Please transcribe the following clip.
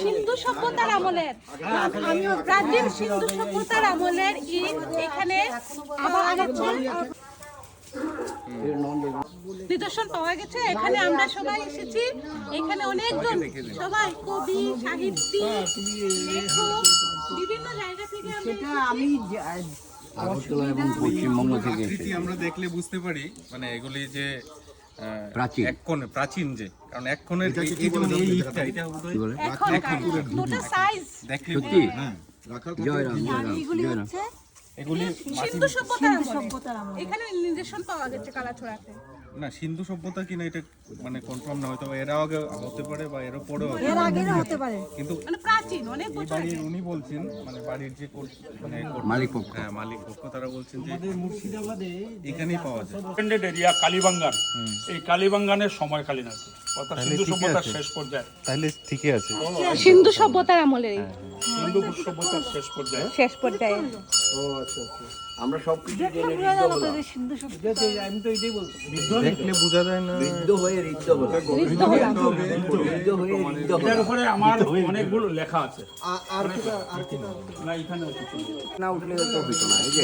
সিন্ধু সভ্যতার আমলের, প্রাচীন সিন্ধু সভ্যতার আমলের ইট এখানে নিদর্শন পাওয়া গেছে। এখানে আমরা সবাই এসেছি, এখানে অনেকজন সবাই কবি, সাহিত্যিক, লেখক বিভিন্ন জায়গা থেকে আগরতলা এবং পশ্চিমবঙ্গ থেকে আমরা দেখলে বুঝতে পারি মানে এগুলি যে প্রাচীন এক কোণে প্রাচীন, যে কারণ এক কোণের এখন সাইজ দেখলে সত্যি জয়রাম জয়রাম জয়রাম এগুলি সিন্ধু সভ্যতার আমল। এখানে নিদর্শন পাওয়া গেছে কালাছড়াতে। না সিন্ধু সভ্যতা কিনা এটা মানে কনফার্ম না, হয়তো এরা আগে হতে পারে বা এর পরেও হতে পারে, কিন্তু মানে প্রাচীন অনেক এই বছর বাড়ির উনি বলছেন মানে বাড়ির যে মানে মালিক পক্ষ। হ্যাঁ মালিক পক্ষ তারা বলছেন যে এখানেই পাওয়া যায়। ডিপেন্ডেন্ট এরিয়া কালীবাঙ্গান, এই কালীবাঙ্গানের সময়কালীন আর কি, অর্থাৎ সিন্ধু সভ্যতার শেষ পর্যায়ে। তাহলে ঠিকই আছে, সিন্ধু সভ্যতার আমলের সিন্ধু সভ্যতার শেষ পর্যায়ে। শেষ পর্যায়ে আমরা সবকিছু জেনে দেখলে বোঝা যায় না ঋদ্ধ হয়ে ঋদ্ধ হলাম ঋদ্ধ হয়ে ঋদ্ধ এটার উপরে আমার অনেকগুলো লেখা আছে। না উঠলে তো হইতো না, এই যে